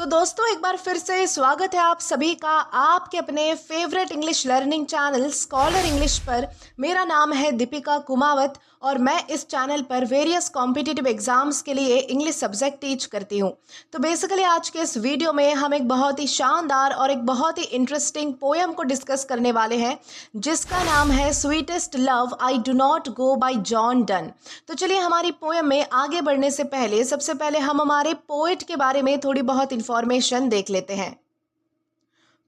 तो दोस्तों एक बार फिर से स्वागत है आप सभी का आपके अपने favourite English learning channel scholar English पर। मेरा नाम है दीपिका कुमावत और मैं इस चैनल पर वेरियस कॉम्पिटिटिव एग्जाम्स के लिए इंग्लिश सब्जेक्ट टीच करती हूँ। तो बेसिकली आज के इस वीडियो में हम एक बहुत ही शानदार और एक बहुत ही इंटरेस्टिंग पोएम को डिस्कस करने वाले हैं जिसका नाम है sweetest love I do not go bye John Donne. तो चलिए हमारी पोएम में आगे बढ़ने से पहले सबसे पहले हम हमारे पोएट के बारे में थोड़ी बहुत इंफॉर्मेशन देख लेते हैं।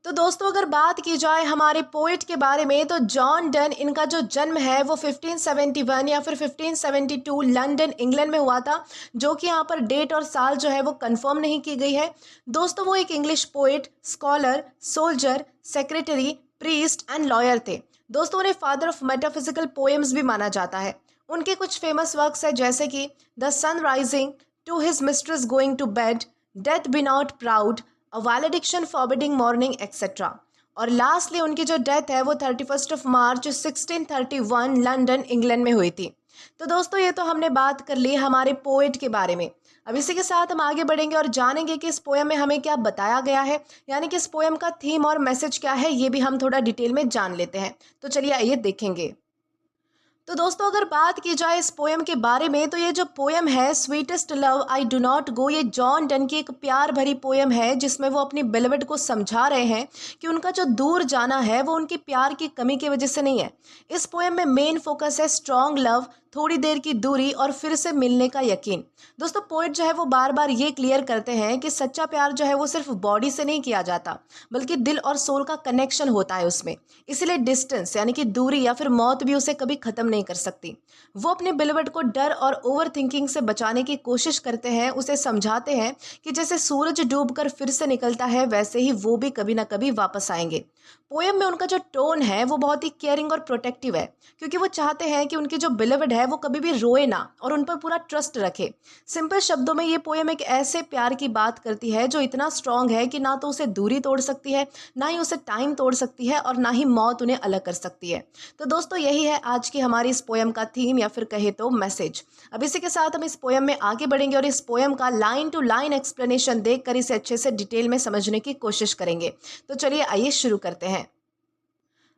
तो दोस्तों अगर बात की जाए हमारे पोएट के बारे में तो जॉन डन, इनका जो जन्म है वो 1571 या फिर 1572 लंदन इंग्लैंड में हुआ था, जो कि यहाँ पर डेट और साल जो है वो कंफर्म नहीं की गई है। दोस्तों वो एक English poet, scholar, soldier, secretary, priest and lawyer थे। दोस्तों उन्हें फादर ऑफ मेटाफिजिकल पोएम्स भी माना जाता है। उनके कुछ फेमस वर्क्स है जैसे कि the sun rising, to his mistress going to bed, death be not proud, a valediction forbidding mourning etcetera. और लास्टली उनकी जो डेथ है वो 31 मार्च 1631 लंदन इंग्लैंड में हुई थी। तो दोस्तों ये तो हमने बात कर ली हमारे पोएट के बारे में। अब इसी के साथ हम आगे बढ़ेंगे और जानेंगे कि इस पोएम में हमें क्या बताया गया है, यानी कि इस पोएम का थीम और मैसेज क्या है, ये भी हम थोड़ा डिटेल में जान लेते हैं। तो चलिए आइए देखेंगे। तो दोस्तों अगर बात की जाए इस पोएम के बारे में तो ये जो पोएम है sweetest love I do not गो, ये जॉन डन की एक प्यार भरी पोएम है जिसमें वो अपनी बिलवड को समझा रहे हैं कि उनका जो दूर जाना है वो उनकी प्यार की कमी की वजह से नहीं है। इस पोएम में मेन फोकस है स्ट्रॉन्ग लव, थोड़ी देर की दूरी और फिर से मिलने का यकीन। दोस्तों पोएट जो है वो बार बार ये क्लियर करते हैं कि सच्चा प्यार जो है वो सिर्फ बॉडी से नहीं किया जाता बल्कि दिल और सोल का कनेक्शन होता है उसमें। इसलिए डिस्टेंस यानी कि दूरी या फिर मौत भी उसे कभी खत्म नहीं कर सकती। वो अपने बिलवड को डर और ओवर थिंकिंग से बचाने की कोशिश करते हैं, उसे समझाते हैं कि जैसे सूरज डूबकर फिर से निकलता है वैसे ही वो भी कभी ना कभी वापस आएंगे। पोएम में उनका जो टोन है वो बहुत ही केयरिंग और प्रोटेक्टिव है क्योंकि वो चाहते हैं कि उनकी जो बिलवड है वो कभी भी रोए ना और उन पर पूरा ट्रस्ट रखे। सिंपल शब्दों में ये पोएम एक ऐसे प्यार की बात करती है जो इतना स्ट्रांग है कि ना तो उसे दूरी तोड़ सकती है, ना ही उसे टाइम तोड़ सकती है और ना ही मौत उन्हें अलग कर सकती है। तो दोस्तों यही है आज की हमारी इस पोएम का थीम या फिर कहे तो मैसेज। अब इसी के साथ हम इस पोएम में आगे बढ़ेंगे और इस पोएम का लाइन टू लाइन एक्सप्लेनेशन देखकर इसे अच्छे से डिटेल में समझने की कोशिश करेंगे। तो चलिए आइए शुरू करते हैं।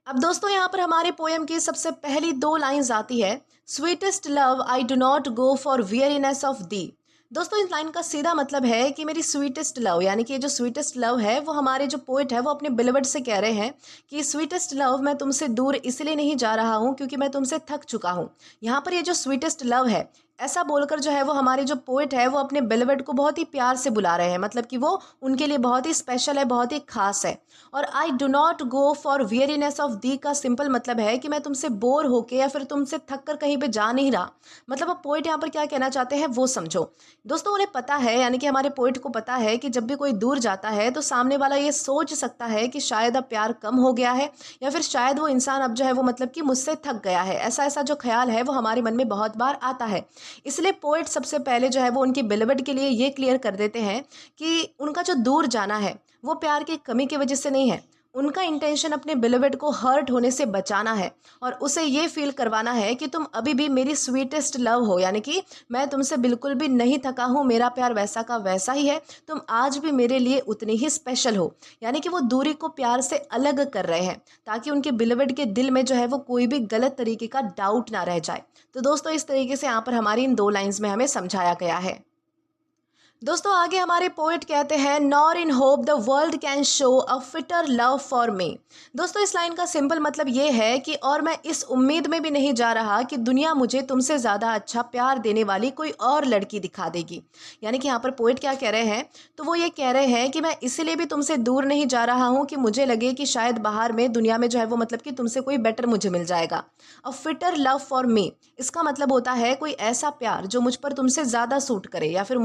अब दोस्तों यहाँ पर हमारे पोएम की सबसे पहली दो लाइंस आती है, sweetest love I do not go for weariness of thee. दोस्तों इस लाइन का सीधा मतलब है कि मेरी स्वीटेस्ट लव, यानी कि ये जो स्वीटेस्ट लव है वो हमारे जो पोएट है वो अपने बिलवड से कह रहे हैं कि स्वीटेस्ट लव मैं तुमसे दूर इसलिए नहीं जा रहा हूँ क्योंकि मैं तुमसे थक चुका हूँ। यहाँ पर ये जो स्वीटेस्ट लव है ऐसा बोलकर जो है वो हमारे जो पोएट है वो अपने बिलवड को बहुत ही प्यार से बुला रहे हैं, मतलब कि वो उनके लिए बहुत ही स्पेशल है, बहुत ही खास है। और I do not go for weariness of thee का सिंपल मतलब है कि मैं तुमसे बोर होके या फिर तुमसे थक कर कहीं पे जा नहीं रहा। मतलब अब पोएट यहाँ पर क्या कहना चाहते हैं वो समझो। दोस्तों उन्हें पता है, यानी कि हमारे पोएट को पता है कि जब भी कोई दूर जाता है तो सामने वाला ये सोच सकता है कि शायद अब प्यार कम हो गया है या फिर शायद वो इंसान अब जो है वो मतलब कि मुझसे थक गया है। ऐसा ऐसा जो ख्याल है वो हमारे मन में बहुत बार आता है। इसलिए पोएट सबसे पहले जो है वो उनकी बिलवड के लिए ये क्लियर कर देते हैं कि उनका जो दूर जाना है वो प्यार की कमी की वजह से नहीं है। उनका इंटेंशन अपने बिलवड को हर्ट होने से बचाना है और उसे ये फील करवाना है कि तुम अभी भी मेरी स्वीटेस्ट लव हो, यानी कि मैं तुमसे बिल्कुल भी नहीं थका हूँ, मेरा प्यार वैसा का वैसा ही है, तुम आज भी मेरे लिए उतनी ही स्पेशल हो। यानी कि वो दूरी को प्यार से अलग कर रहे हैं ताकि उनके बिलवड के दिल में जो है वो कोई भी गलत तरीके का डाउट ना रह जाए। तो दोस्तों इस तरीके से यहाँ पर हमारी इन दो लाइंस में हमें समझाया गया है। दोस्तों आगे हमारे पोएट कहते हैं, nor in hope the world can show a fitter love for me. दोस्तों इस लाइन का सिंपल मतलब ये है कि और मैं इस उम्मीद में भी नहीं जा रहा कि दुनिया मुझे तुमसे ज़्यादा अच्छा प्यार देने वाली कोई और लड़की दिखा देगी। यानी कि यहाँ पर पोएट क्या कह रहे हैं, तो वो ये कह रहे हैं कि मैं इसलिए भी तुमसे दूर नहीं जा रहा हूँ कि मुझे लगे कि शायद बाहर में दुनिया में जो है वो मतलब कि तुमसे कोई बेटर मुझे मिल जाएगा। अ फिटर लव फॉर मी इसका मतलब होता है कोई ऐसा प्यार जो मुझ पर तुमसे ज़्यादा सूट करे या फिर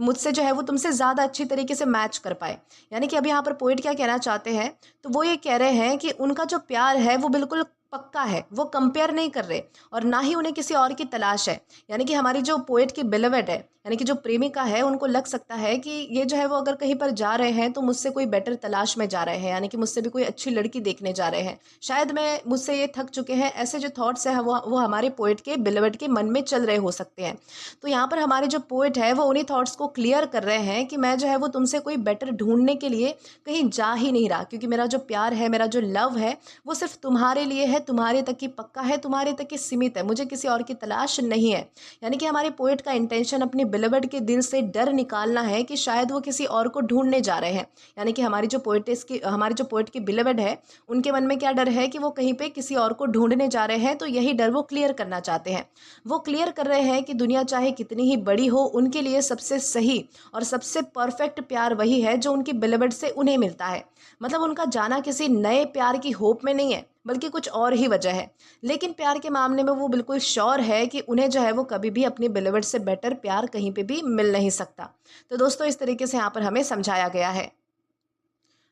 मुझसे जो है वो तुमसे ज़्यादा अच्छी तरीके से मैच कर पाए। यानी कि अभी यहाँ पर पोएट क्या कहना चाहते हैं, तो वो ये कह रहे हैं कि उनका जो प्यार है वो बिल्कुल पक्का है, वो कंपेयर नहीं कर रहे और ना ही उन्हें किसी और की तलाश है। यानी कि हमारी जो पोएट की बिलोवेड है, यानी कि जो प्रेमिका है, उनको लग सकता है कि ये जो है वो अगर कहीं पर जा रहे हैं तो मुझसे कोई बेटर तलाश में जा रहे हैं, यानी कि मुझसे भी कोई अच्छी लड़की देखने जा रहे हैं। शायद मैं मुझसे ये थक चुके हैं, ऐसे जो थॉट्स हैं वो हमारे पोएट के बिलोवेड के मन में चल रहे हो सकते हैं। तो यहाँ पर हमारे जो पोएट है वो उन्हीं थॉट्स को क्लियर कर रहे हैं कि मैं जो है वो तुमसे कोई बेटर ढूँढने के लिए कहीं जा ही नहीं रहा, क्योंकि मेरा जो प्यार है, मेरा जो लव है, वो सिर्फ़ तुम्हारे लिए है, तुम्हारे तक ही पक्का है, तुम्हारे तक ही सीमित है, मुझे किसी और की तलाश नहीं है। यानी कि हमारे पोएट का इंटेंशन अपने बिलोवेड के दिल से डर निकालना है कि शायद वो किसी और को ढूँढने जा रहे हैं। यानी कि हमारी जो पोएट की बिलोवेड है, उनके मन में क्या डर है कि वो कहीं पे किसी और को ढूँढने जा रहे हैं, तो यही डर वो क्लियर करना चाहते हैं। वो क्लियर कर रहे हैं कि दुनिया चाहे कितनी ही बड़ी हो, उनके लिए सबसे सही और सबसे परफेक्ट प्यार वही है जो उनकी बिलोवेड से उन्हें मिलता है। मतलब उनका जाना किसी नए प्यार की होप में नहीं है, बल्कि कुछ और ही वजह है। लेकिन प्यार के मामले में वो बिल्कुल श्योर है कि उन्हें जो है वो कभी भी अपनी बिलोवेड से बेटर प्यार कहीं पे भी मिल नहीं सकता। तो दोस्तों इस तरीके से यहाँ पर हमें समझाया गया है।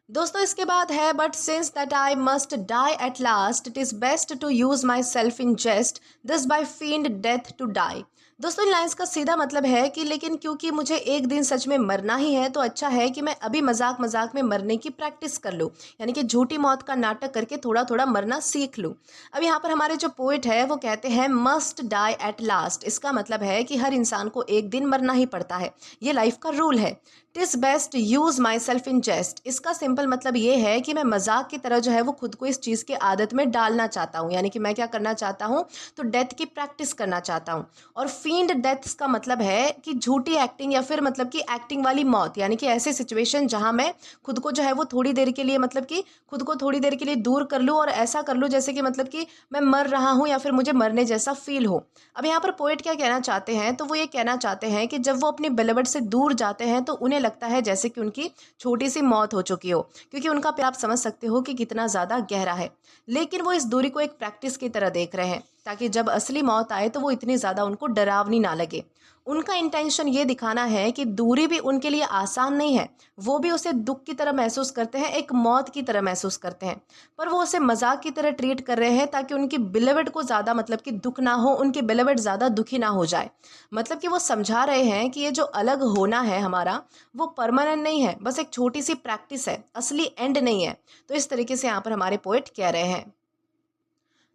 दोस्तों इसके बाद है, but since that I must die at last, it is best to use my self in jest, this by field death to die. दोस्तों इन लाइन्स का सीधा मतलब है कि लेकिन क्योंकि मुझे एक दिन सच में मरना ही है, तो अच्छा है कि मैं अभी मजाक मजाक में मरने की प्रैक्टिस कर लूँ, यानी कि झूठी मौत का नाटक करके थोड़ा थोड़ा मरना सीख लूँ। अब यहाँ पर हमारे जो पोइट है वो कहते हैं मस्ट डाई एट लास्ट। इसका मतलब है कि हर इंसान को एक दिन मरना ही पड़ता है, ये लाइफ का रूल है। TISS best use my self in जेस्ट, इसका सिंपल मतलब ये है कि मैं मजाक की तरह जो है वो खुद को इस चीज़ की आदत में डालना चाहता हूँ, यानी कि मैं क्या करना चाहता हूँ, तो डेथ की प्रैक्टिस करना चाहता हूँ। और फील्ड डेथ का मतलब है कि झूठी एक्टिंग या फिर मतलब कि एक्टिंग वाली मौत, यानी कि ऐसे सिचुएशन जहाँ मैं खुद को जो है वो थोड़ी देर के लिए मतलब कि खुद को थोड़ी देर के लिए दूर कर लूँ और ऐसा कर लूँ जैसे कि मतलब कि मैं मर रहा हूँ या फिर मुझे मरने जैसा फील हो। अब यहाँ पर पोएट क्या कहना चाहते हैं, तो वो ये कहना चाहते हैं कि जब वो अपने बिलोवेड से दूर जाते हैं तो उन्हें लगता है जैसे कि उनकी छोटी सी मौत हो चुकी हो, क्योंकि उनका प्यार आप समझ सकते हो कि कितना ज़्यादा गहरा है। लेकिन वो इस दूरी को एक प्रैक्टिस की तरह देख रहे हैं, ताकि जब असली मौत आए तो वो इतनी ज़्यादा उनको डरावनी ना लगे। उनका इंटेंशन ये दिखाना है कि दूरी भी उनके लिए आसान नहीं है, वो भी उसे दुख की तरह महसूस करते हैं, एक मौत की तरह महसूस करते हैं, पर वो उसे मजाक की तरह ट्रीट कर रहे हैं ताकि उनकी बिलोवेड को ज़्यादा मतलब कि दुख ना हो, उनकी बिलोवेड ज़्यादा दुखी ना हो जाए। मतलब कि वो समझा रहे हैं कि ये जो अलग होना है हमारा, वो परमानेंट नहीं है, बस एक छोटी सी प्रैक्टिस है, असली एंड नहीं है। तो इस तरीके से यहाँ पर हमारे पोएट कह रहे हैं।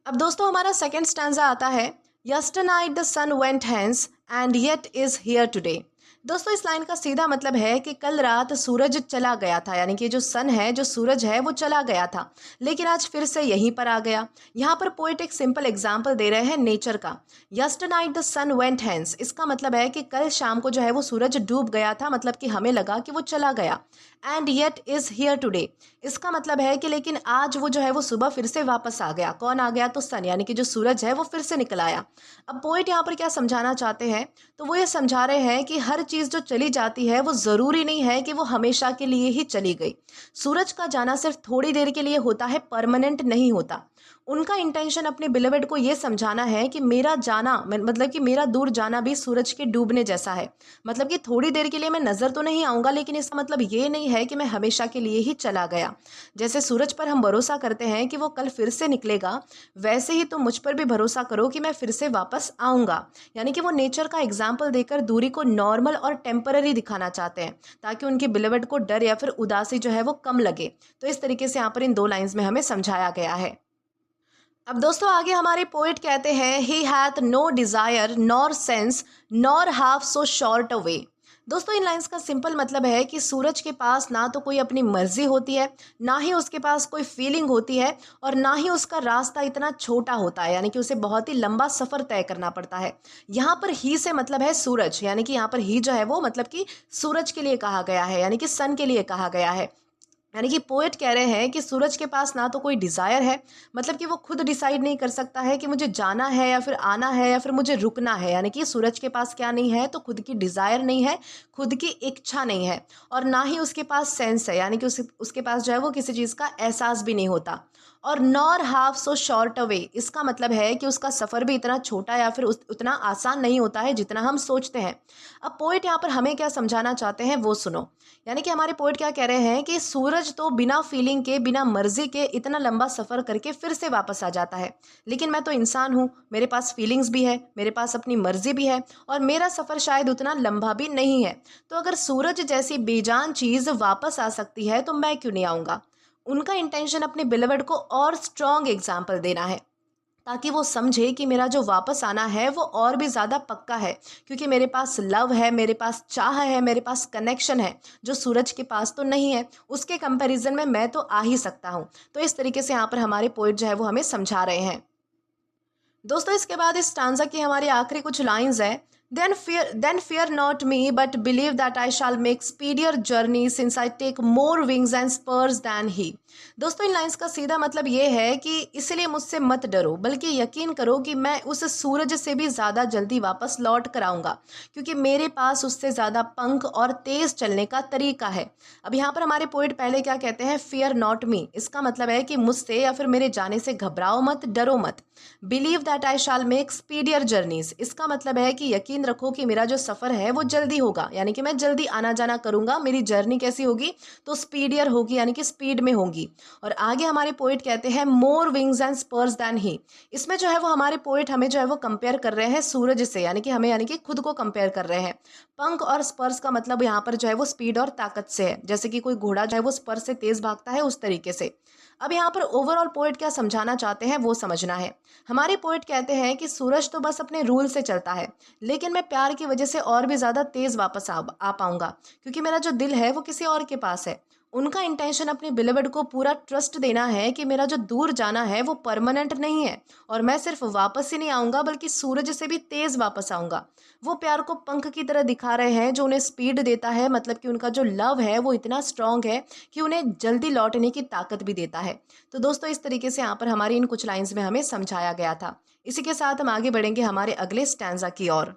अब दोस्तों हमारा सेकंड स्टैंजा आता है, yesternight the sun went hence and yet is here today. दोस्तों इस लाइन का सीधा मतलब है कि कल रात सूरज चला गया था, यानी कि जो सन है, जो सूरज है, वो चला गया था, लेकिन आज फिर से यहीं पर आ गया। यहाँ पर पोएट एक सिंपल एग्जाम्पल दे रहे हैं नेचर का। यस्टरनाइट द सन वेंट हेंस, इसका मतलब है कि कल शाम को जो है वो सूरज डूब गया था, मतलब कि हमें लगा कि वो चला गया। And yet is here today, इसका मतलब है कि लेकिन आज वो जो है वो सुबह फिर से वापस आ गया। कौन आ गया, तो सन, यानी कि जो सूरज है वो फिर से निकल आया। अब पोएट यहाँ पर क्या समझाना चाहते हैं, तो वो ये समझा रहे हैं कि हर चीज़ जो चली जाती है वो ज़रूरी नहीं है कि वो हमेशा के लिए ही चली गई। सूरज का जाना सिर्फ थोड़ी देर के लिए होता है, परमानेंट नहीं होता। उनका इंटेंशन अपने बिलोवेड को ये समझाना है कि मेरा जाना मतलब कि मेरा दूर जाना भी सूरज के डूबने जैसा है। मतलब कि थोड़ी देर के लिए मैं नज़र तो नहीं आऊँगा, लेकिन इसका मतलब ये नहीं है कि मैं हमेशा के लिए ही चला गया। जैसे सूरज पर हम भरोसा करते हैं कि वो कल फिर से निकलेगा, वैसे ही तुम मुझ पर भी भरोसा करो कि मैं फिर से वापस आऊँगा। यानी कि वो नेचर का एग्जाम्पल देकर दूरी को नॉर्मल और टेम्पररी दिखाना चाहते हैं, ताकि उनके बिलोवेड को डर या फिर उदासी जो है वो कम लगे। तो इस तरीके से यहाँ पर इन दो लाइन्स में हमें समझाया गया है। अब दोस्तों आगे हमारे पोएट कहते हैं, he hath no desire nor sense nor half so short away. दोस्तों इन लाइंस का सिंपल मतलब है कि सूरज के पास ना तो कोई अपनी मर्जी होती है, ना ही उसके पास कोई फीलिंग होती है, और ना ही उसका रास्ता इतना छोटा होता है, यानी कि उसे बहुत ही लंबा सफ़र तय करना पड़ता है। यहाँ पर ही से मतलब है सूरज, यानी कि यहाँ पर ही जो है वो मतलब कि सूरज के लिए कहा गया है, यानी कि सन के लिए कहा गया है। यानी कि पोएट कह रहे हैं कि सूरज के पास ना तो कोई डिज़ायर है, मतलब कि वो खुद डिसाइड नहीं कर सकता है कि मुझे जाना है या फिर आना है या फिर मुझे रुकना है। यानी कि सूरज के पास क्या नहीं है, तो खुद की डिज़ायर नहीं है, खुद की इच्छा नहीं है, और ना ही उसके पास सेंस है, यानी कि उसके पास जो है वो किसी चीज़ का एहसास भी नहीं होता। और nor half so short away, इसका मतलब है कि उसका सफ़र भी इतना छोटा या फिर उतना आसान नहीं होता है जितना हम सोचते हैं। अब पोइट यहाँ पर हमें क्या समझाना चाहते हैं वो सुनो। यानी कि हमारे पोइट क्या कह रहे हैं कि सूरज तो बिना फीलिंग के, बिना मर्जी के इतना लंबा सफ़र करके फिर से वापस आ जाता है, लेकिन मैं तो इंसान हूँ, मेरे पास फीलिंग्स भी है, मेरे पास अपनी मर्जी भी है, और मेरा सफ़र शायद उतना लंबा भी नहीं है। तो अगर सूरज जैसी बेजान चीज़ वापस आ सकती है तो मैं क्यों नहीं आऊँगा। उनका इंटेंशन अपने बिलवर्ड को और स्ट्रॉन्ग एग्जाम्पल देना है, ताकि वो समझे कि मेरा जो वापस आना है वो और भी ज़्यादा पक्का है, क्योंकि मेरे पास लव है, मेरे पास चाह है, मेरे पास कनेक्शन है, जो सूरज के पास तो नहीं है। उसके कंपैरिजन में मैं तो आ ही सकता हूँ। तो इस तरीके से यहाँ पर हमारे पोइट जो है वो हमें समझा रहे हैं। दोस्तों इसके बाद इस स्टांजा की हमारी आखिरी कुछ लाइंस है। Then fear not me, but believe that I shall make speedier journey since I take more wings and spurs than he। दोस्तों इन लाइंस का सीधा मतलब ये है कि इसलिए मुझसे मत डरो, बल्कि यकीन करो कि मैं उस सूरज से भी ज़्यादा जल्दी वापस लौट कर आऊँगा, क्योंकि मेरे पास उससे ज़्यादा पंख और तेज़ चलने का तरीका है। अब यहाँ पर हमारे पोइट पहले क्या कहते हैं, फियर नॉट मी, इसका मतलब है कि मुझसे या फिर मेरे जाने से घबराओ मत, डरो मत। Believe that I shall make speedier journeys, इसका मतलब है कि यकीन रखो कि मेरा जो सफ़र है वो जल्दी होगा, यानी कि मैं जल्दी आना जाना करूंगा। मेरी जर्नी कैसी होगी, तो स्पीडियर होगी, यानी कि स्पीड में होगी। और आगे हमारे पोइट कहते हैं मोर विंग्स एंड स्पर्स दैन ही। इसमें जो है वो हमारे पोइट हमें जो है वो कंपेयर कर रहे हैं सूरज से, यानी कि हमें, यानी कि खुद को कंपेयर कर रहे हैं। पंख और स्पर्स का मतलब यहाँ पर जो है वो स्पीड और ताकत से है, जैसे कि कोई घोड़ा जो है वो स्पर्स से तेज भागता है, उस तरीके से। अब यहाँ पर ओवरऑल पोइट क्या समझाना चाहते हैं वो समझना है। हमारे पोइट कहते हैं कि सूरज तो बस अपने रूल से चलता है, लेकिन मैं प्यार की वजह से और भी ज़्यादा तेज़ वापस आ पाऊंगा, क्योंकि मेरा जो दिल है वो किसी और के पास है। उनका इंटेंशन अपने बिलीवर्ड को पूरा ट्रस्ट देना है कि मेरा जो दूर जाना है वो परमानेंट नहीं है, और मैं सिर्फ वापस ही नहीं आऊँगा बल्कि सूरज से भी तेज़ वापस आऊँगा। वो प्यार को पंख की तरह दिखा रहे हैं जो उन्हें स्पीड देता है, मतलब कि उनका जो लव है वो इतना स्ट्रॉन्ग है कि उन्हें जल्दी लौटने की ताकत भी देता है। तो दोस्तों इस तरीके से यहाँ पर हमारी इन कुछ लाइंस में हमें समझाया गया था। इसी के साथ हम आगे बढ़ेंगे हमारे अगले स्टैंजा की ओर।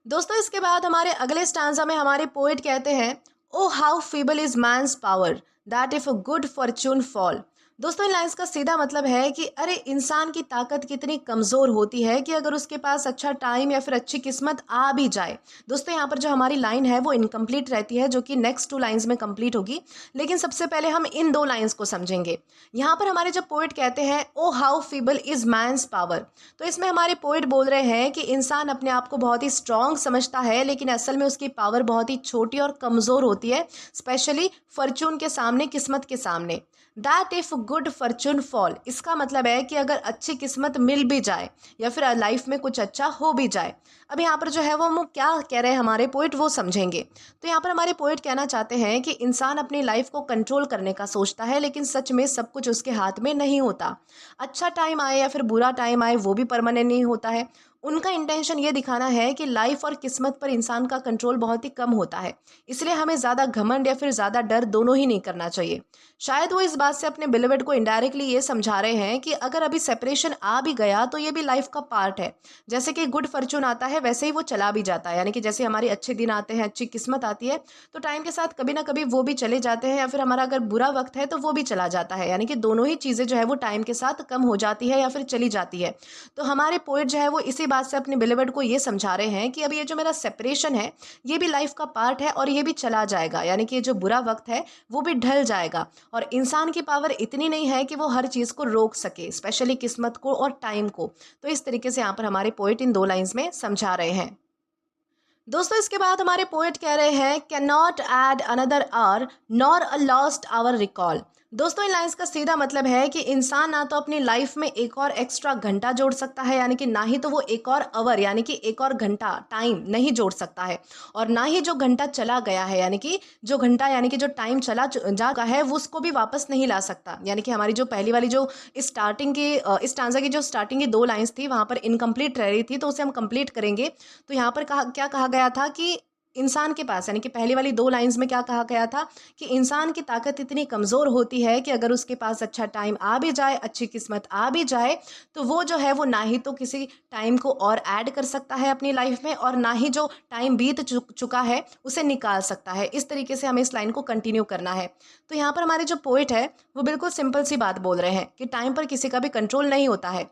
दोस्तों इसके बाद हमारे अगले स्टैंजा में हमारे पोएट कहते हैं, O how feeble is man's power that if a good fortune fall. दोस्तों इन लाइंस का सीधा मतलब है कि अरे इंसान की ताकत कितनी कमज़ोर होती है कि अगर उसके पास अच्छा टाइम या फिर अच्छी किस्मत आ भी जाए। दोस्तों यहाँ पर जो हमारी लाइन है वो इनकम्प्लीट रहती है, जो कि नेक्स्ट 2 लाइंस में कंप्लीट होगी, लेकिन सबसे पहले हम इन 2 लाइंस को समझेंगे। यहाँ पर हमारे जब पोएट कहते हैं O how feeble is man's power, तो इसमें हमारे पोएट बोल रहे हैं कि इंसान अपने आप को बहुत ही स्ट्रांग समझता है, लेकिन असल में उसकी पावर बहुत ही छोटी और कमज़ोर होती है, स्पेशली फॉर्चून के सामने, किस्मत के सामने। That if good fortune fall, इसका मतलब है कि अगर अच्छी किस्मत मिल भी जाए या फिर लाइफ में कुछ अच्छा हो भी जाए। अब यहाँ पर जो है वो हम क्या कह रहे हैं हमारे पोइट वो समझेंगे। तो यहाँ पर हमारे पोइट कहना चाहते हैं कि इंसान अपनी लाइफ को कंट्रोल करने का सोचता है, लेकिन सच में सब कुछ उसके हाथ में नहीं होता। अच्छा टाइम आए या फिर बुरा टाइम आए वो भी परमानेंट नहीं होता है। उनका इंटेंशन ये दिखाना है कि लाइफ और किस्मत पर इंसान का कंट्रोल बहुत ही कम होता है, इसलिए हमें ज़्यादा घमंड या फिर ज़्यादा डर दोनों ही नहीं करना चाहिए। शायद वो इस बात से अपने बिलीवर्ड को इनडायरेक्टली ये समझा रहे हैं कि अगर अभी सेपरेशन आ भी गया तो ये भी लाइफ का पार्ट है। जैसे कि गुड फॉर्चून आता है वैसे ही वो चला भी जाता है, यानी कि जैसे हमारे अच्छे दिन आते हैं, अच्छी किस्मत आती है, तो टाइम के साथ कभी ना कभी वो भी चले जाते हैं, या फिर हमारा अगर बुरा वक्त है तो वो भी चला जाता है, यानी कि दोनों ही चीज़ें जो है वो टाइम के साथ कम हो जाती है या फिर चली जाती है। तो हमारे पोएट जो है वो इसी बात से अपने बिलीवर्ड को ये समझा रहे हैं कि अब ये जो मेरा सेपरेशन है ये भी लाइफ का पार्ट है और ये भी चला जाएगा, यानी कि ये जो बुरा वक्त है वो भी ढल जाएगा। और इंसान की पावर इतनी नहीं है कि वो हर चीज़ को रोक सके, स्पेशली किस्मत को और टाइम को। तो इस तरीके से यहाँ पर हमारे पोएट इन 2 लाइंस में समझा रहे हैं। दोस्तों इसके बाद हमारे पोएट कह रहे हैं, can not add another hour nor a lost hour recall. दोस्तों इन लाइंस का सीधा मतलब है कि इंसान ना तो अपनी लाइफ में एक और एक्स्ट्रा घंटा जोड़ सकता है, यानी कि ना ही तो वो एक और आवर यानी कि एक और घंटा टाइम नहीं जोड़ सकता है, और ना ही जो घंटा चला गया है यानी कि जो घंटा यानी कि जो टाइम चला जाता है वो उसको भी वापस नहीं ला सकता। यानी कि हमारी जो पहली वाली जो स्टार्टिंग की इस स्टांजा की जो स्टार्टिंग की 2 लाइंस थी वहाँ पर इनकम्प्लीट रह रही थी, तो उसे हम कंप्लीट करेंगे। तो यहाँ पर क्या कहा गया था कि इंसान के पास, यानी कि पहली वाली 2 लाइन्स में क्या कहा गया था कि इंसान की ताकत इतनी कमज़ोर होती है कि अगर उसके पास अच्छा टाइम आ भी जाए, अच्छी किस्मत आ भी जाए, तो वो जो है वो ना ही तो किसी टाइम को और ऐड कर सकता है अपनी लाइफ में, और ना ही जो टाइम बीत चुका है उसे निकाल सकता है। इस तरीके से हमें इस लाइन को कंटिन्यू करना है। तो यहाँ पर हमारे जो पोएट है वो बिल्कुल सिंपल सी बात बोल रहे हैं कि टाइम पर किसी का भी कंट्रोल नहीं होता है।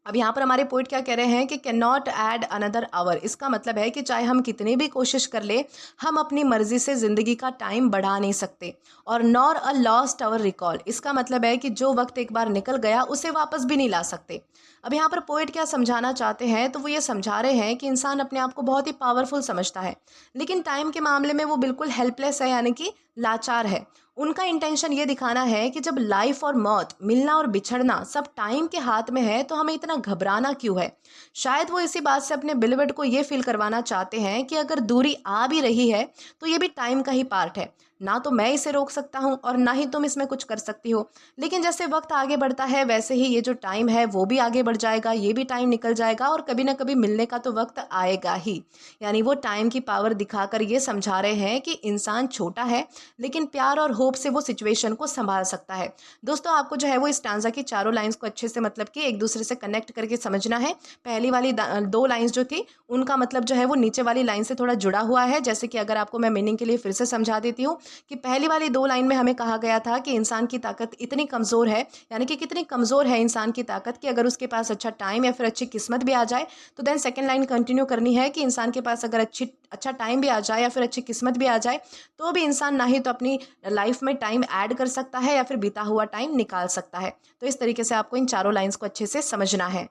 अब यहाँ पर हमारे पोइट क्या कह रहे हैं कि can not add another our. इसका मतलब है कि चाहे हम कितनी भी कोशिश कर ले, हम अपनी मर्जी से ज़िंदगी का टाइम बढ़ा नहीं सकते। और nor a lost hour recall, इसका मतलब है कि जो वक्त एक बार निकल गया उसे वापस भी नहीं ला सकते। अब यहाँ पर पोइट क्या समझाना चाहते हैं, तो वो ये समझा रहे हैं कि इंसान अपने आप को बहुत ही पावरफुल समझता है, लेकिन टाइम के मामले में वो बिल्कुल हेल्पलेस है, यानी कि लाचार है। उनका इंटेंशन ये दिखाना है कि जब लाइफ और मौत, मिलना और बिछड़ना सब टाइम के हाथ में है, तो हमें इतना घबराना क्यों है। शायद वो इसी बात से अपने बिलवड को ये फील करवाना चाहते हैं कि अगर दूरी आ भी रही है तो ये भी टाइम का ही पार्ट है। ना तो मैं इसे रोक सकता हूँ और ना ही तुम इसमें कुछ कर सकती हो, लेकिन जैसे वक्त आगे बढ़ता है वैसे ही ये जो टाइम है वो भी आगे बढ़ जाएगा, ये भी टाइम निकल जाएगा और कभी ना कभी मिलने का तो वक्त आएगा ही। यानी वो टाइम की पावर दिखाकर ये समझा रहे हैं कि इंसान छोटा है, लेकिन प्यार और होप से वो सिचुएशन को संभाल सकता है। दोस्तों, आपको जो है वो इस स्टांजा की चारों लाइंस को अच्छे से मतलब कि एक दूसरे से कनेक्ट करके समझना है। पहली वाली 2 लाइंस जो थी उनका मतलब जो है वो नीचे वाली लाइन से थोड़ा जुड़ा हुआ है। जैसे कि अगर आपको मैं मीनिंग के लिए फिर से समझा देती हूँ कि पहली वाली 2 लाइन में हमें कहा गया था कि इंसान की ताकत इतनी कमज़ोर है, यानी कि कितनी कमज़ोर है इंसान की ताकत कि अगर उसके पास अच्छा टाइम या फिर अच्छी किस्मत भी आ जाए, तो देन सेकंड लाइन कंटिन्यू करनी है कि इंसान के पास अगर अच्छा टाइम भी आ जाए या फिर अच्छी किस्मत भी आ जाए, तो भी इंसान ना ही तो अपनी लाइफ में टाइम ऐड कर सकता है या फिर बीता हुआ टाइम निकाल सकता है। तो इस तरीके से आपको इन चारों लाइंस को अच्छे से समझना है।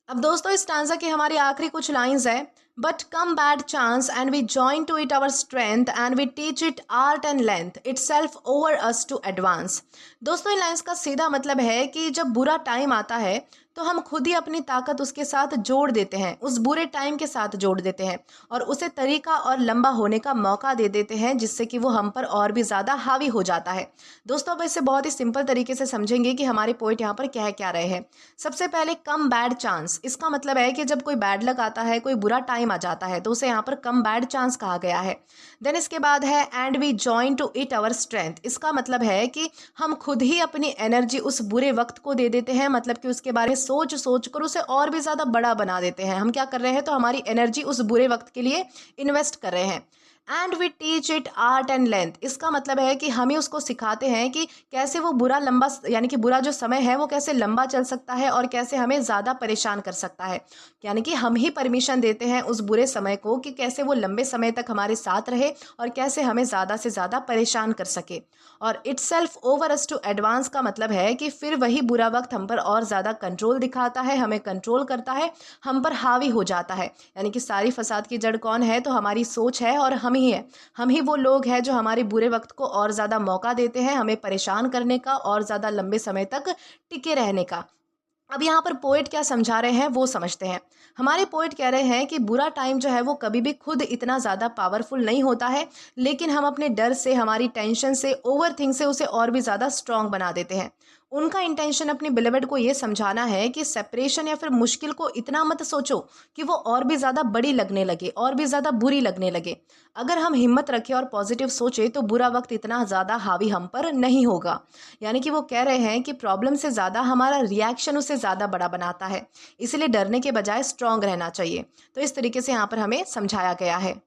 अब दोस्तों, इस स्टांजा की हमारी आखिरी कुछ लाइंस है। But come bad chance and we join to it our strength and we teach it art and length itself over us to advance. दोस्तों, इन लाइंस का सीधा मतलब है कि जब बुरा टाइम आता है तो हम खुद ही अपनी ताकत उसके साथ जोड़ देते हैं, उस बुरे टाइम के साथ जोड़ देते हैं और उसे तरीका और लंबा होने का मौका दे देते हैं, जिससे कि वो हम पर और भी ज़्यादा हावी हो जाता है। दोस्तों, अब इसे बहुत ही सिंपल तरीके से समझेंगे कि हमारे पोइट यहाँ पर कह क्या रहे हैं। सबसे पहले कम बैड चांस, इसका मतलब है कि जब कोई बैड लक आता है, कोई बुरा टाइम आ जाता है, तो उसे यहाँ पर कम बैड चांस कहा गया है। देन इसके बाद है and we join to it our strength. इसका मतलब है कि हम खुद ही अपनी एनर्जी उस बुरे वक्त को दे देते हैं, मतलब कि उसके बारे में सोच सोच कर उसे और भी ज़्यादा बड़ा बना देते हैं। हम क्या कर रहे हैं, तो हमारी एनर्जी उस बुरे वक्त के लिए इन्वेस्ट कर रहे हैं। And we teach it art and length, इसका मतलब है कि हम ही उसको सिखाते हैं कि कैसे वो बुरा लंबा, यानी कि बुरा जो समय है वो कैसे लंबा चल सकता है और कैसे हमें ज़्यादा परेशान कर सकता है। यानी कि हम ही परमिशन देते हैं उस बुरे समय को कि कैसे वो लंबे समय तक हमारे साथ रहे और कैसे हमें ज़्यादा से ज़्यादा परेशान कर सके। और itself over us to advance का मतलब है कि फिर वही बुरा वक्त हम पर और ज़्यादा कंट्रोल दिखाता है, हमें कंट्रोल करता है, हम पर हावी हो जाता है। यानी कि सारी फसाद की जड़ कौन है, तो हमारी सोच है और हम ही है। हम ही वो लोग हैं जो हमारे बुरे वक्त को और ज़्यादा मौका देते हैं, हमें परेशान करने का और ज़्यादा लंबे समय तक टिके रहने का। अब यहाँ पर पोएट क्या समझा रहे हैं वो समझते हैं। हमारे पोएट कह रहे हैं कि बुरा टाइम जो है वो कभी भी खुद इतना ज़्यादा पावरफुल नहीं होता है, लेकिन हम अपने डर से, हमारी टेंशन से, ओवर थिंक से उसे और भी ज़्यादा स्ट्रांग बना देते हैं। उनका इंटेंशन अपने बिलीवर्ड को ये समझाना है कि सेपरेशन या फिर मुश्किल को इतना मत सोचो कि वो और भी ज़्यादा बड़ी लगने लगे, और भी ज़्यादा बुरी लगने लगे। अगर हम हिम्मत रखें और पॉजिटिव सोचे तो बुरा वक्त इतना ज़्यादा हावी हम पर नहीं होगा। यानी कि वो कह रहे हैं कि प्रॉब्लम से ज़्यादा हमारा रिएक्शन उसे ज़्यादा बड़ा बनाता है, इसलिए डरने के बजाय स्ट्रांग रहना चाहिए। तो इस तरीके से यहाँ पर हमें समझाया गया है।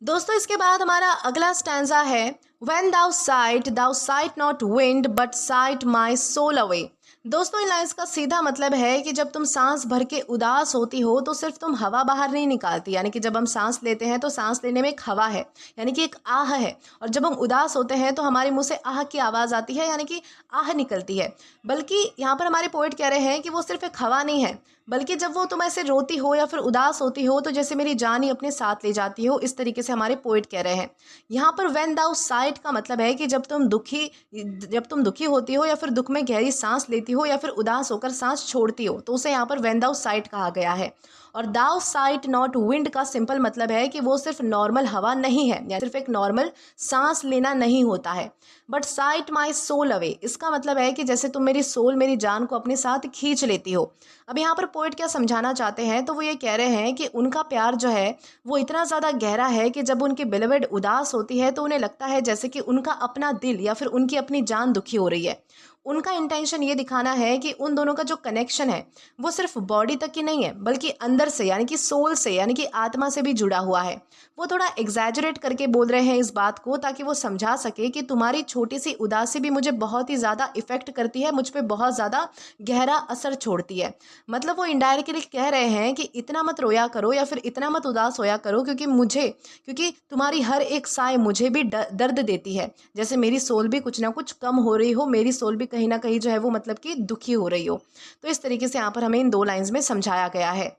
दोस्तों, इसके बाद हमारा अगला स्टैंजा है When thou sight not wind but sight my soul away। दोस्तों, इन लाइन्स का सीधा मतलब है कि जब तुम सांस भर के उदास होती हो तो सिर्फ तुम हवा बाहर नहीं निकालती, यानी कि जब हम सांस लेते हैं तो सांस लेने में एक हवा है, यानी कि एक आह है, और जब हम उदास होते हैं तो हमारे मुंह से आह की आवाज़ आती है, यानी कि आह निकलती है। बल्कि यहाँ पर हमारे पोएट कह रहे हैं कि वो सिर्फ एक हवा नहीं है, बल्कि जब वो तुम ऐसे रोती हो या फिर उदास होती हो तो जैसे मेरी जान ही अपने साथ ले जाती हो, इस तरीके से हमारे पोएट कह रहे हैं। यहाँ पर व्हेन दाउ साइट का मतलब है कि जब तुम दुखी होती हो या फिर दुख में गहरी सांस लेती हो या फिर उदास होकर सांस छोड़ती हो तो उसे यहाँ पर व्हेन दाउ साइट कहा गया है। और दाउ साइट नॉट विंड का सिंपल मतलब है कि वो सिर्फ नॉर्मल हवा नहीं है या सिर्फ एक नॉर्मल सांस लेना नहीं होता है। But sigh'st my soul away, इसका मतलब है कि जैसे तुम मेरी सोल, मेरी जान को अपने साथ खींच लेती हो। अब यहाँ पर पोइट क्या समझाना चाहते हैं, तो वो ये कह रहे हैं कि उनका प्यार जो है वो इतना ज़्यादा गहरा है कि जब उनकी बिलवेड उदास होती है तो उन्हें लगता है जैसे कि उनका अपना दिल या फिर उनकी अपनी जान दुखी हो रही है। उनका इंटेंशन ये दिखाना है कि उन दोनों का जो कनेक्शन है वो सिर्फ बॉडी तक ही नहीं है बल्कि अंदर से यानी कि सोल से यानी कि आत्मा से भी जुड़ा हुआ है। वो थोड़ा एग्जैजरेट करके बोल रहे हैं इस बात को ताकि वो समझा सके कि तुम्हारी छोटी सी उदासी भी मुझे बहुत ही ज़्यादा इफेक्ट करती है, मुझ पर बहुत ज़्यादा गहरा असर छोड़ती है। मतलब वो इनडायरेक्टली कह रहे हैं कि इतना मत रोया करो या फिर इतना मत उदास होया करो क्योंकि तुम्हारी हर एक साय मुझे भी दर्द देती है। जैसे मेरी सोल भी कुछ ना कुछ कम हो रही हो, मेरी सोल भी कहीं ना कहीं जो है वो मतलब कि दुखी हो रही हो। तो इस तरीके से यहाँ पर हमें इन 2 लाइंस में समझाया गया है।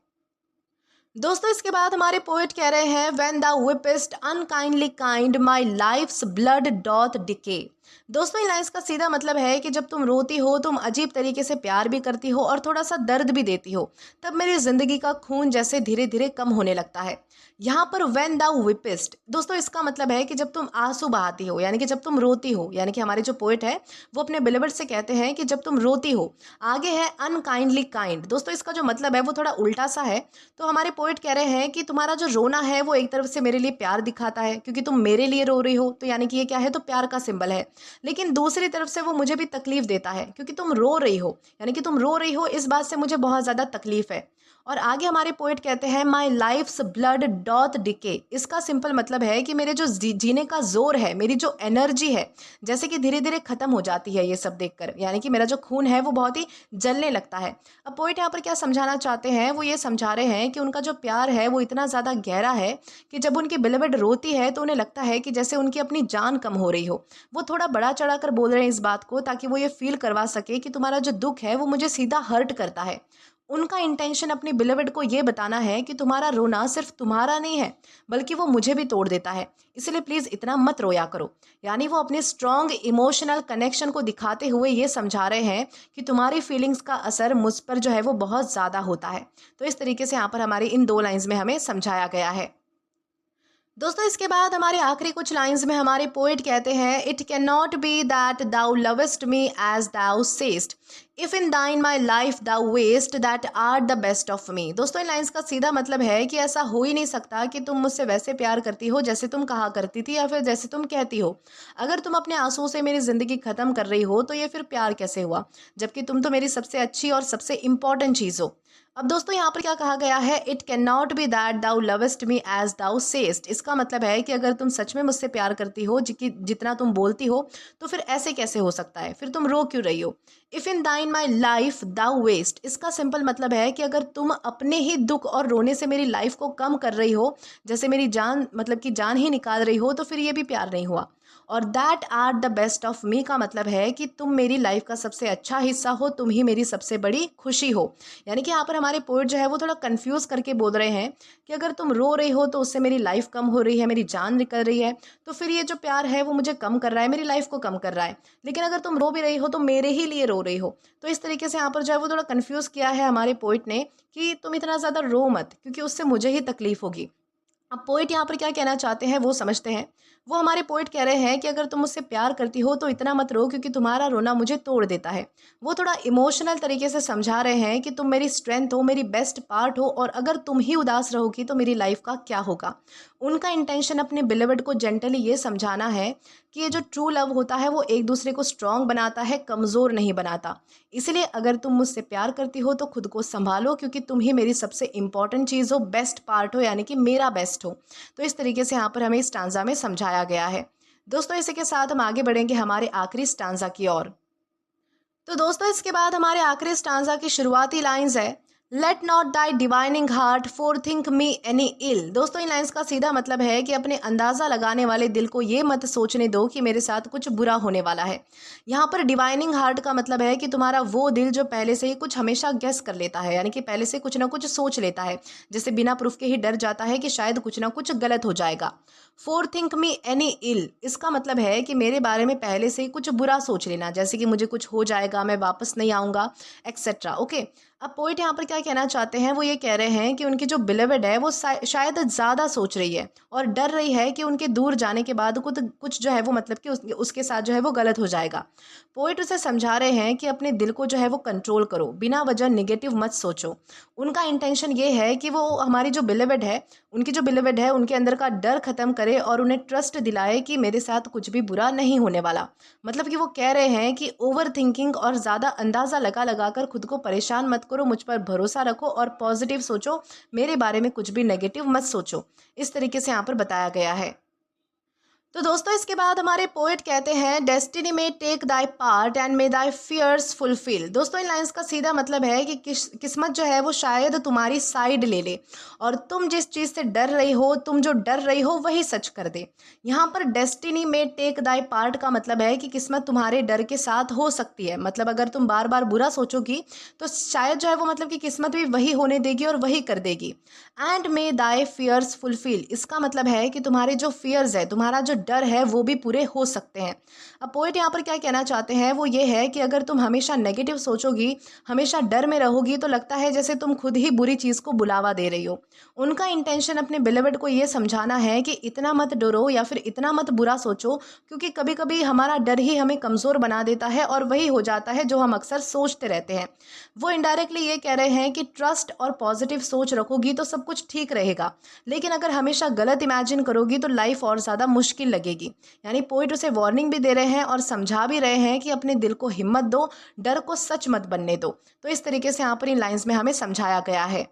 दोस्तों इसके बाद हमारे पोएट कह रहे हैं when the whippest unkindly kind my life's blood doth decay। दोस्तों इन लाइंस का सीधा मतलब है कि जब तुम रोती हो, तुम अजीब तरीके से प्यार भी करती हो और थोड़ा सा दर्द भी देती हो, तब मेरी जिंदगी का खून जैसे धीरे धीरे कम होने लगता है। यहाँ पर व्हेन द whippest दोस्तों इसका मतलब है कि जब तुम आंसू बहाती हो यानी कि जब तुम रोती हो, यानी कि हमारे जो पोएट है वो अपने बिलीवर्ड से कहते हैं कि जब तुम रोती हो। आगे है अनकाइंडली काइंड, दोस्तों इसका जो मतलब है वो थोड़ा उल्टा सा है। तो हमारे पोएट कह रहे हैं कि तुम्हारा जो रोना है वो एक तरफ से मेरे लिए प्यार दिखाता है क्योंकि तुम मेरे लिए रो रही हो, तो यानी कि ये क्या है, तो प्यार का सिंबल है। लेकिन दूसरी तरफ से वो मुझे भी तकलीफ देता है क्योंकि तुम रो रही हो, यानी कि तुम रो रही हो, इस बात से मुझे बहुत ज़्यादा तकलीफ है। और आगे हमारे पोएट कहते हैं माई लाइफ्स ब्लड डॉथ डिके, इसका सिंपल मतलब है कि मेरे जो जीने का जोर है, मेरी जो एनर्जी है, जैसे कि धीरे धीरे खत्म हो जाती है ये सब देखकर, यानी कि मेरा जो खून है वो बहुत ही जलने लगता है। अब पोएट यहाँ पर क्या समझाना चाहते हैं, वो ये समझा रहे हैं कि उनका जो प्यार है वो इतना ज़्यादा गहरा है कि जब उनकी बिलवेड रोती है तो उन्हें लगता है कि जैसे उनकी अपनी जान कम हो रही हो। वो थोड़ा बड़ा चढ़ा कर बोल रहे हैं इस बात को ताकि वो ये फील करवा सके कि तुम्हारा जो दुख है वो मुझे सीधा हर्ट करता है। उनका इंटेंशन अपनी बिलवेड को ये बताना है कि तुम्हारा रोना सिर्फ तुम्हारा नहीं है बल्कि वो मुझे भी तोड़ देता है, इसलिए प्लीज़ इतना मत रोया करो। यानी वो अपने स्ट्रॉन्ग इमोशनल कनेक्शन को दिखाते हुए ये समझा रहे हैं कि तुम्हारी फीलिंग्स का असर मुझ पर जो है वो बहुत ज़्यादा होता है। तो इस तरीके से यहाँ पर हमारी इन 2 लाइंस में हमें समझाया गया है। दोस्तों इसके बाद हमारे आखिरी कुछ लाइंस में हमारे पोएट कहते हैं it can not be that thou lovest me as thou sayest, if in thine my life thou waste that are the best of me. दोस्तों इन लाइंस का सीधा मतलब है कि ऐसा हो ही नहीं सकता कि तुम मुझसे वैसे प्यार करती हो जैसे तुम कहा करती थी या फिर जैसे तुम कहती हो। अगर तुम अपने आंसुओं से मेरी ज़िंदगी ख़त्म कर रही हो तो ये फिर प्यार कैसे हुआ, जबकि तुम तो मेरी सबसे अच्छी और सबसे इम्पॉर्टेंट चीज़ हो। अब दोस्तों यहाँ पर क्या कहा गया है, it can not be that thou lovest me as thou sayest, इसका मतलब है कि अगर तुम सच में मुझसे प्यार करती हो जितना तुम बोलती हो तो फिर ऐसे कैसे हो सकता है, फिर तुम रो क्यों रही हो। If in thine my life thou waste, इसका सिंपल मतलब है कि अगर तुम अपने ही दुख और रोने से मेरी लाइफ को कम कर रही हो, जैसे मेरी जान मतलब कि जान ही निकाल रही हो, तो फिर ये भी प्यार नहीं हुआ। और that are the best of me का मतलब है कि तुम मेरी लाइफ का सबसे अच्छा हिस्सा हो, तुम ही मेरी सबसे बड़ी खुशी हो। यानी कि यहाँ पर हमारे पोएट जो है वो थोड़ा कंफ्यूज करके बोल रहे हैं कि अगर तुम रो रही हो तो उससे मेरी लाइफ कम हो रही है, मेरी जान निकल रही है, तो फिर ये जो प्यार है वो मुझे कम कर रहा है, मेरी लाइफ को कम कर रहा है। लेकिन अगर तुम रो भी रही हो तो मेरे ही लिए रो रही हो। तो इस तरीके से यहाँ पर जो है वो थोड़ा कन्फ्यूज़ किया है हमारे पोएट ने कि तुम इतना ज़्यादा रो मत क्योंकि उससे मुझे ही तकलीफ होगी। अब पोएट यहाँ पर क्या कहना चाहते हैं वो समझते हैं। वो हमारे पोएट कह रहे हैं कि अगर तुम मुझसे प्यार करती हो तो इतना मत रो क्योंकि तुम्हारा रोना मुझे तोड़ देता है। वो थोड़ा इमोशनल तरीके से समझा रहे हैं कि तुम मेरी स्ट्रेंथ हो, मेरी बेस्ट पार्ट हो, और अगर तुम ही उदास रहोगी तो मेरी लाइफ का क्या होगा। उनका इंटेंशन अपने बिलीवर्ड को जेंटली ये समझाना है कि ये जो ट्रू लव होता है वो एक दूसरे को स्ट्रॉन्ग बनाता है, कमज़ोर नहीं बनाता। इसलिए अगर तुम मुझसे प्यार करती हो तो खुद को संभालो क्योंकि तुम ही मेरी सबसे इम्पॉर्टेंट चीज़ हो, बेस्ट पार्ट हो, यानी कि मेरा बेस्ट हो। तो इस तरीके से यहाँ पर हमें स्टांजा में समझाया गया है। दोस्तों इसी के साथ हम आगे बढ़ेंगे हमारे आखिरी स्टांजा की ओर। तो दोस्तों इसके बाद हमारे आखिरी स्टांजा की शुरुआती लाइंस है let not thy divining heart forethink me any ill. दोस्तों इन लाइन्स का सीधा मतलब है कि अपने अंदाज़ा लगाने वाले दिल को ये मत सोचने दो कि मेरे साथ कुछ बुरा होने वाला है। यहाँ पर डिवाइनिंग हार्ट का मतलब है कि तुम्हारा वो दिल जो पहले से ही कुछ हमेशा गेस कर लेता है, यानी कि पहले से कुछ ना कुछ सोच लेता है, जैसे बिना प्रूफ के ही डर जाता है कि शायद कुछ ना कुछ गलत हो जाएगा। फोर थिंक मी एनी इल, इसका मतलब है कि मेरे बारे में पहले से ही कुछ बुरा सोच लेना, जैसे कि मुझे कुछ हो जाएगा, मैं वापस नहीं आऊँगा, एक्सेट्रा। ओके, अब पोइट यहाँ पर क्या कहना चाहते हैं, वो ये कह रहे हैं कि उनकी जो बिलीवेड है वो शायद ज़्यादा सोच रही है और डर रही है कि उनके दूर जाने के बाद कुछ जो है वो मतलब कि उसके साथ जो है वो गलत हो जाएगा। पोइट उसे समझा रहे हैं कि अपने दिल को जो है वो कंट्रोल करो, बिना वजह निगेटिव मत सोचो। उनका इंटेंशन ये है कि वो हमारी जो बिलीवेड है, उनकी जो बिलीवेड है, उनके अंदर का डर खत्म करे और उन्हें ट्रस्ट दिलाए कि मेरे साथ कुछ भी बुरा नहीं होने वाला। मतलब कि वो कह रहे हैं कि ओवर थिंकिंग और ज़्यादा अंदाज़ा लगा लगा कर खुद को परेशान मत करो, मुझ पर भरोसा रखो और पॉजिटिव सोचो, मेरे बारे में कुछ भी नेगेटिव मत सोचो। इस तरीके से यहाँ पर बताया गया है। तो दोस्तों इसके बाद हमारे पोएट कहते हैं, डेस्टिनी में take thy part and may thy fears fulfil. दोस्तों इन लाइंस का सीधा मतलब है कि किस्मत जो है वो शायद तुम्हारी साइड ले ले और तुम जिस चीज़ से डर रही हो, तुम जो डर रही हो वही सच कर दे। यहाँ पर डेस्टिनी में टेक दाई पार्ट का मतलब है कि किस्मत तुम्हारे डर के साथ हो सकती है। मतलब अगर तुम बार बार बुरा सोचोगी तो शायद जो है वो मतलब कि किस्मत भी वही होने देगी और वही कर देगी। And may thy fears fulfil, इसका मतलब है कि तुम्हारे जो फियर्स है, तुम्हारा जो डर है वो भी पूरे हो सकते हैं। अब पोइट यहाँ पर क्या कहना चाहते हैं वो ये है कि अगर तुम हमेशा नेगेटिव सोचोगी, हमेशा डर में रहोगी, तो लगता है जैसे तुम खुद ही बुरी चीज़ को बुलावा दे रही हो। उनका इंटेंशन अपने बिलीवेड को ये समझाना है कि इतना मत डरो या फिर इतना मत बुरा सोचो, क्योंकि कभी कभी हमारा डर ही हमें कमज़ोर बना देता है और वही हो जाता है जो हम अक्सर सोचते रहते हैं। वो इनडायरेक्टली ये कह रहे हैं कि ट्रस्ट और पॉजिटिव सोच रखोगी तो सब कुछ ठीक रहेगा, लेकिन अगर हमेशा गलत इमेजिन करोगी तो लाइफ और ज़्यादा मुश्किल लगेगी। यानी पोइट उसे वार्निंग भी दे रहे हैं और समझा भी रहे हैं कि अपने दिल को हिम्मत दो, डर को सच मत बनने दो। तो इस तरीके से यहाँ पर इन लाइंस में हमें समझाया गया है।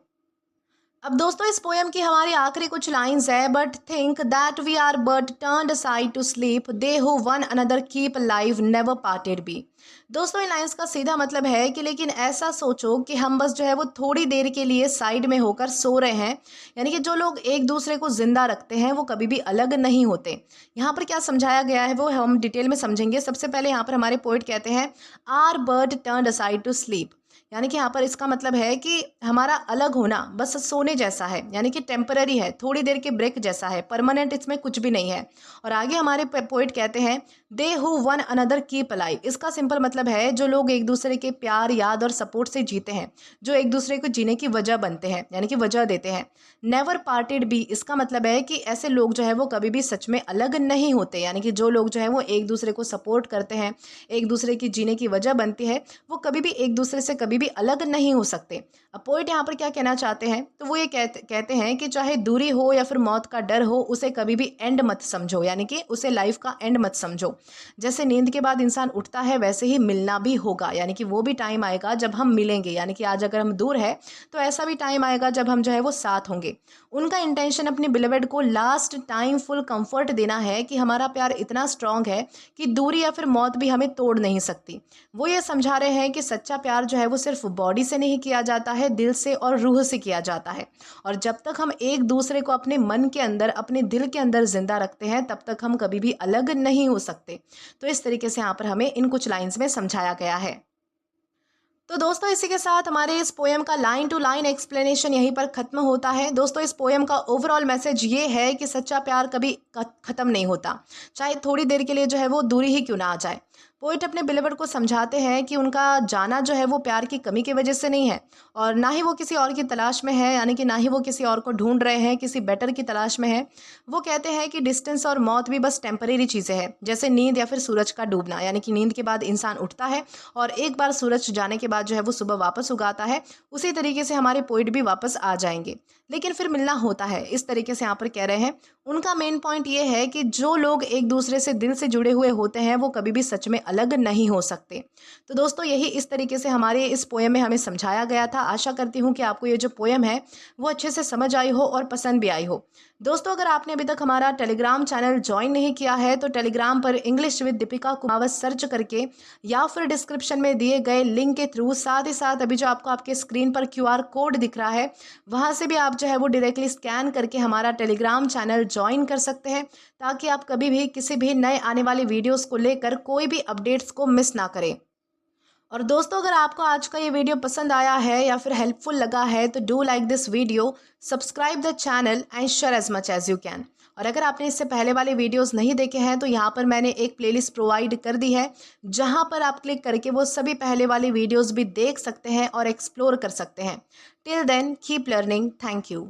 अब दोस्तों इस पोएम की हमारी आखिरी कुछ लाइंस है, but think that we are but turned aside to sleep, they who one another keep live never parted be. दोस्तों इन लाइंस का सीधा मतलब है कि लेकिन ऐसा सोचो कि हम बस जो है वो थोड़ी देर के लिए साइड में होकर सो रहे हैं, यानी कि जो लोग एक दूसरे को जिंदा रखते हैं वो कभी भी अलग नहीं होते। यहाँ पर क्या समझाया गया है वो हम डिटेल में समझेंगे। सबसे पहले यहाँ पर हमारे पोइट कहते हैं, are but turned aside to sleep, यानी कि यहाँ पर इसका मतलब है कि हमारा अलग होना बस सोने जैसा है, यानी कि टेम्पररी है, थोड़ी देर के ब्रेक जैसा है, परमानेंट इसमें कुछ भी नहीं है। और आगे हमारे पोइट कहते हैं, they who one another keep alive, इसका सिंपल मतलब है जो लोग एक दूसरे के प्यार, याद और सपोर्ट से जीते हैं, जो एक दूसरे को जीने की वजह बनते हैं, यानी कि वजह देते हैं। नेवर पार्टेड बी, इसका मतलब है कि ऐसे लोग जो है वो कभी भी सच में अलग नहीं होते, यानी कि जो लोग जो है वो एक दूसरे को सपोर्ट करते हैं, एक दूसरे की जीने की वजह बनती है, वो कभी भी एक दूसरे से कभी भी अलग नहीं हो सकते। अब पोइट यहाँ पर क्या कहना चाहते हैं, तो वो ये कहते हैं कि चाहे दूरी हो या फिर मौत का डर हो, उसे कभी भी एंड मत समझो, यानी कि उसे लाइफ का एंड मत समझो। जैसे नींद के बाद इंसान उठता है वैसे ही मिलना भी होगा, यानी कि वो भी टाइम आएगा जब हम मिलेंगे, यानी कि आज अगर हम दूर है तो ऐसा भी टाइम आएगा जब हम जो है वो साथ होंगे। उनका इंटेंशन अपने बिलीवेड को लास्ट टाइम फुल कंफर्ट देना है कि हमारा प्यार इतना स्ट्रांग है कि दूरी या फिर मौत भी हमें तोड़ नहीं सकती। वो ये समझा रहे हैं कि सच्चा प्यार जो है वो सिर्फ बॉडी से नहीं किया जाता है, दिल से और रूह से किया जाता है। और जब तक हम एक दूसरे को अपने मन के अंदर, अपने दिल के अंदर जिंदा रखते हैं, तब तक हम कभी भी अलग नहीं हो सकते। तो इस तरीके से यहाँ पर हमें इन कुछ लाइंस में समझाया गया है। तो दोस्तों इसी के साथ हमारे इस पोएम का लाइन टू लाइन एक्सप्लेनेशन यहीं पर ख़त्म होता है। दोस्तों इस पोएम का ओवरऑल मैसेज ये है कि सच्चा प्यार कभी ख़त्म नहीं होता, चाहे थोड़ी देर के लिए जो है वो दूरी ही क्यों ना आ जाए। पोइट अपने बिलीवर को समझाते हैं कि उनका जाना जो है वो प्यार की कमी की वजह से नहीं है और ना ही वो किसी और की तलाश में है, यानी कि ना ही वो किसी और को ढूंढ रहे हैं, किसी बेटर की तलाश में है। वो कहते हैं कि डिस्टेंस और मौत भी बस टेम्परेरी चीज़ें हैं, जैसे नींद या फिर सूरज का डूबना, यानी कि नींद के बाद इंसान उठता है और एक बार सूरज जाने के बाद जो है वो सुबह वापस उगाता है। उसी तरीके से हमारे पोइट भी वापस आ जाएंगे, लेकिन फिर मिलना होता है। इस तरीके से यहाँ पर कह रहे हैं। उनका मेन पॉइंट ये है कि जो लोग एक दूसरे से दिल से जुड़े हुए होते हैं वो कभी भी सच में अलग नहीं हो सकते। तो दोस्तों यही इस तरीके से हमारे इस पोएम में हमें समझाया गया था। आशा करती हूँ कि आपको ये जो पोएम है वो अच्छे से समझ आई हो और पसंद भी आई हो। दोस्तों, अगर आपने अभी तक हमारा टेलीग्राम चैनल ज्वाइन नहीं किया है तो टेलीग्राम पर English with Deepika Kumawat search करके या फिर डिस्क्रिप्शन में दिए गए लिंक के थ्रू, साथ ही साथ अभी जो आपको आपके स्क्रीन पर QR कोड दिख रहा है वहाँ से भी आप जो है वो डायरेक्टली स्कैन करके हमारा टेलीग्राम चैनल ज्वाइन कर सकते हैं, ताकि आप कभी भी किसी भी नए आने वाली वीडियोज़ को लेकर कोई भी अपडेट्स को मिस ना करें। और दोस्तों, अगर आपको आज का ये वीडियो पसंद आया है या फिर हेल्पफुल लगा है तो do like this video, subscribe the channel and share as much as you can. और अगर आपने इससे पहले वाले वीडियोस नहीं देखे हैं तो यहाँ पर मैंने एक प्लेलिस्ट प्रोवाइड कर दी है, जहाँ पर आप क्लिक करके वो सभी पहले वाले वीडियोस भी देख सकते हैं और एक्सप्लोर कर सकते हैं। Till then keep learning. Thank you.